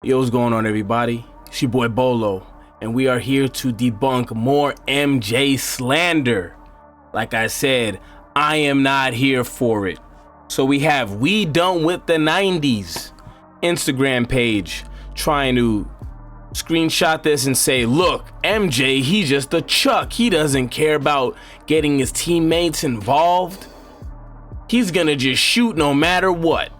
Yo, what's going on, everybody? It's your boy Bolo, and we are here to debunk more MJ slander. Like I said, I am not here for it. So we have We Done With the 90s Instagram page trying to screenshot this and say, look, MJ, he's just a chuck. He doesn't care about getting his teammates involved. He's gonna just shoot no matter what.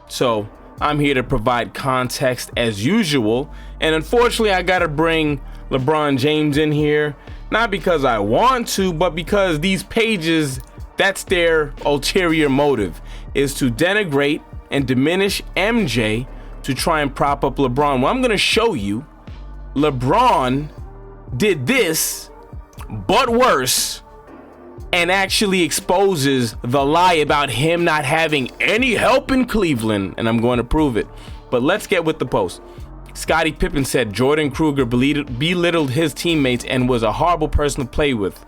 So I'm here to provide context as usual, and unfortunately I gotta bring LeBron James in here, not because I want to, but because these pages, that's their ulterior motive, is to denigrate and diminish MJ to try and prop up LeBron. Well, I'm gonna show you LeBron did this, but worse, and actually exposes the lie about him not having any help in Cleveland, and I'm going to prove it. But let's get with the post. Scottie Pippen said Jordan Kruger belittled his teammates and was a horrible person to play with.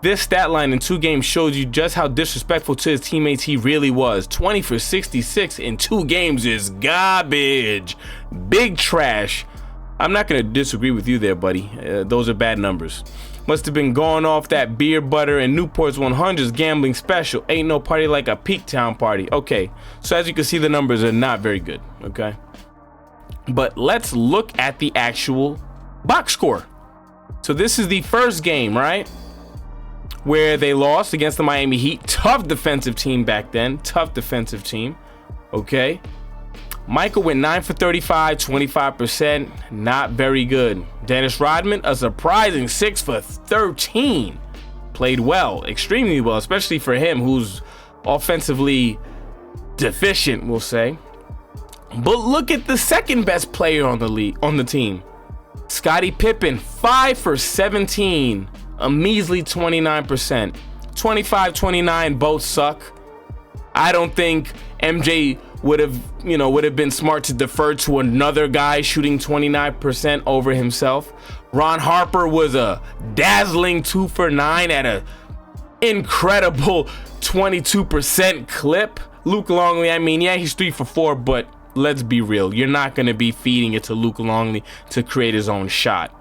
This stat line in 2 games shows you just how disrespectful to his teammates he really was. 20 for 66 in 2 games is garbage. Big trash. I'm not going to disagree with you there, buddy. Those are bad numbers. Must have been going off that beer, butter, and Newport's 100s gambling special. Ain't no party like a Peak Town party. Okay, so as you can see, the numbers are not very good, okay? But let's look at the actual box score. So this is the first game, right? Where they lost against the Miami Heat. Tough defensive team back then. Tough defensive team, okay? Michael went 9 for 35, 25%, not very good. Dennis Rodman, a surprising 6 for 13. Played well, extremely well, especially for him, who's offensively deficient, we'll say. But look at the second best player on the team. Scottie Pippen, 5 for 17, a measly 29%. 25-29, both suck. I don't think MJ would have been smart to defer to another guy shooting 29% over himself. Ron Harper was a dazzling 2 for 9 at a incredible 22% clip. Luke Longley, I mean, yeah, he's 3 for 4, but let's be real. You're not going to be feeding it to Luke Longley to create his own shot.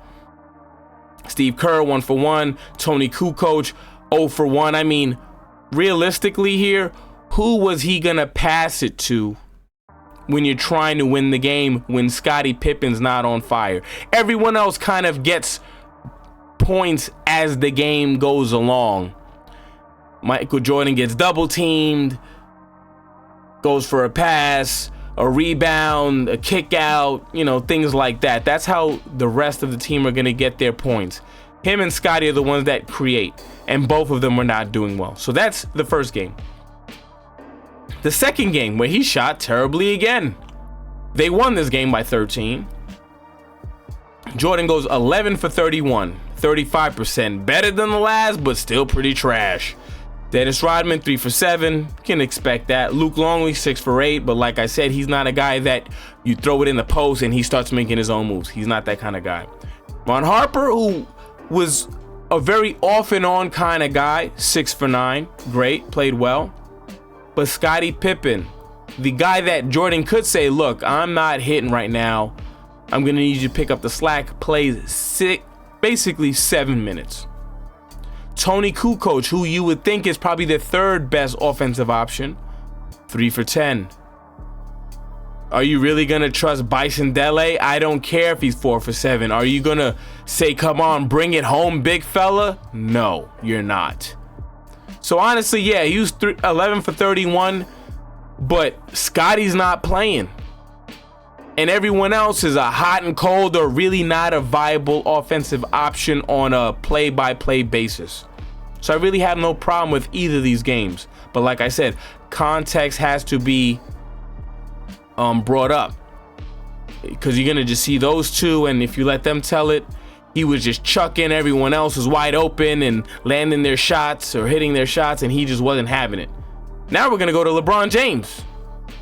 Steve Kerr, 1 for 1. Tony Kukoc, 0 for 1. I mean, realistically here, who was he gonna pass it to when you're trying to win the game when Scottie Pippen's not on fire? Everyone else kind of gets points as the game goes along. Michael Jordan gets double teamed, goes for a pass, a rebound, a kick out, things like that. That's how the rest of the team are gonna get their points. Him and Scottie are the ones that create, and both of them were not doing well. So that's the first game. The second game, where he shot terribly again. They won this game by 13. Jordan goes 11 for 31, 35%. Better than the last, but still pretty trash. Dennis Rodman, 3 for 7. Can expect that. Luke Longley, 6 for 8. But like I said, he's not a guy that you throw it in the post and he starts making his own moves. He's not that kind of guy. Ron Harper, who was a very off and on kind of guy, 6 for 9. Great, played well. But Scottie Pippen, the guy that Jordan could say, look, I'm not hitting right now. I'm going to need you to pick up the slack. Plays basically 7 minutes. Tony Kukoc, who you would think is probably the third best offensive option, 3 for 10. Are you really going to trust Bison Dele? I don't care if he's 4 for 7. Are you going to say, come on, bring it home, big fella? No, you're not. So honestly, yeah, he was 11 for 31, but Scottie's not playing. And everyone else is a hot and cold or really not a viable offensive option on a play-by-play basis. So I really have no problem with either of these games. But like I said, context has to be brought up. Because you're going to just see those two, and if you let them tell it, he was just chucking, everyone else was wide open and landing their shots or hitting their shots, and he just wasn't having it. Now we're going to go to LeBron James,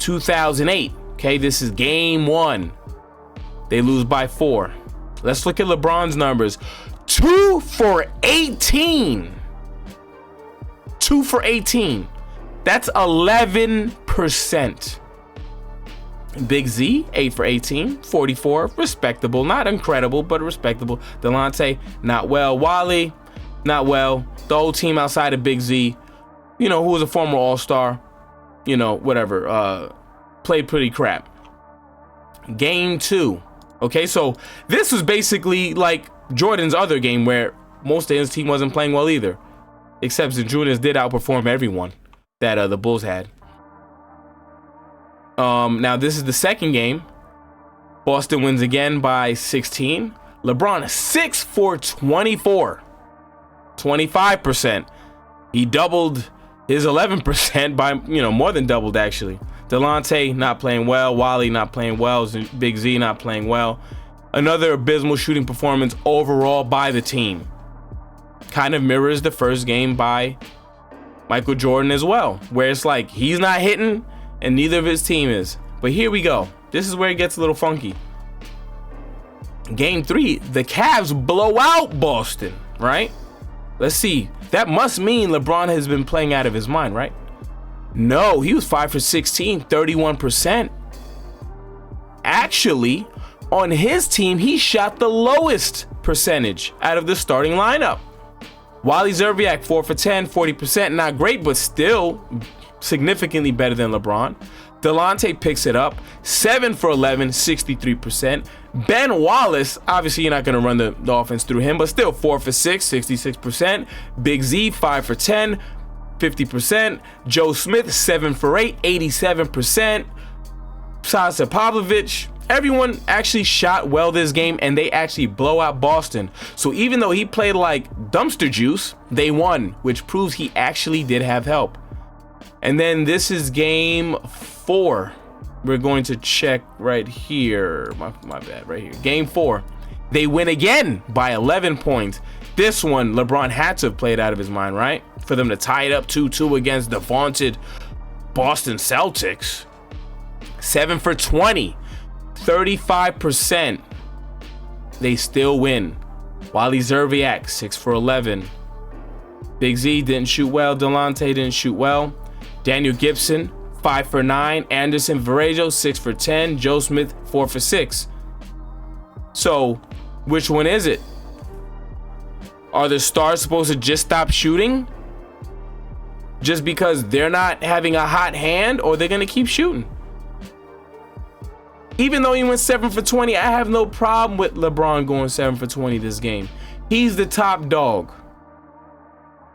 2008. Okay, this is game 1. They lose by 4. Let's look at LeBron's numbers. 2 for 18. 2 for 18. That's 11%. Big Z, 8 for 18, 44, respectable, not incredible, but respectable. Delonte, not well. Wally, not well. The whole team outside of Big Z, you know, who was a former All-Star, you know, whatever, played pretty crap. Game 2. Okay, so this was basically like Jordan's other game where most of his team wasn't playing well either, except Julius did outperform everyone that the Bulls had. Now this is the second game. Boston wins again by 16. LeBron 6 for 24, 25%. He doubled his 11% by, you know, more than doubled actually. Delonte not playing well. Wally not playing well. Big Z not playing well. Another abysmal shooting performance overall by the team. Kind of mirrors the first game by Michael Jordan as well, where it's like he's not hitting and neither of his team is. But here we go. This is where it gets a little funky. Game 3, the Cavs blow out Boston, right? Let's see. That must mean LeBron has been playing out of his mind, right? No, he was 5 for 16, 31%. Actually, on his team, he shot the lowest percentage out of the starting lineup. Wally Zerviak, 4 for 10, 40%. Not great, but still significantly better than LeBron. Delonte picks it up, 7 for 11, 63%. Ben Wallace, obviously you're not going to run the offense through him, but still 4 for 6, 66%. Big Z, 5 for 10, 50%. Joe Smith, 7 for 8, 87%. Sasa Pavlovich, everyone actually shot well this game, and they actually blow out Boston. So even though he played like dumpster juice, they won, which proves he actually did have help. And then this is game 4. We're going to check right here. My bad, right here. Game 4. They win again by 11 points. This one, LeBron had to have played out of his mind, right? For them to tie it up 2-2 against the vaunted Boston Celtics. 7 for 20, 35%. They still win. Wally Zerviak, 6 for 11. Big Z didn't shoot well. Delonte didn't shoot well. Daniel Gibson, 5 for 9. Anderson Varejao, 6 for 10. Joe Smith, 4 for 6. So, which one is it? Are the stars supposed to just stop shooting just because they're not having a hot hand, or they're going to keep shooting? Even though he went 7 for 20, I have no problem with LeBron going 7 for 20 this game. He's the top dog.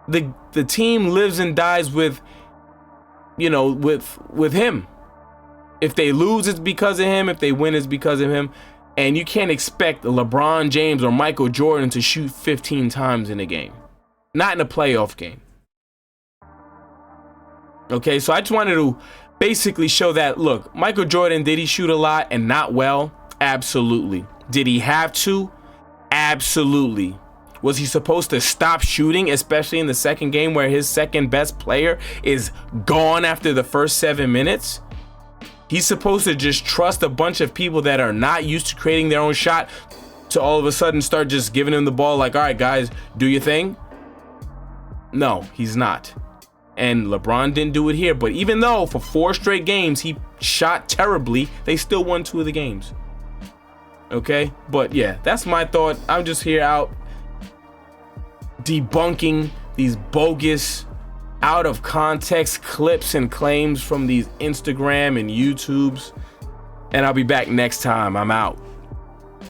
The team lives and dies with, you know, with him. If they lose, it's because of him. If they win, it's because of him. And you can't expect LeBron James or Michael Jordan to shoot 15 times in a game. Not in a playoff game. Okay, so I just wanted to basically show that, look, Michael Jordan, did he shoot a lot and not well? Absolutely. Did he have to? Absolutely. Was he supposed to stop shooting, especially in the second game where his second best player is gone after the first 7 minutes? He's supposed to just trust a bunch of people that are not used to creating their own shot to all of a sudden start just giving him the ball like, all right, guys, do your thing? No, he's not. And LeBron didn't do it here. But even though for 4 straight games he shot terribly, they still won 2 of the games. Okay? But yeah, that's my thought. I'm just here out debunking these bogus, out of context clips and claims from these Instagram and YouTubes. And I'll be back next time. I'm out.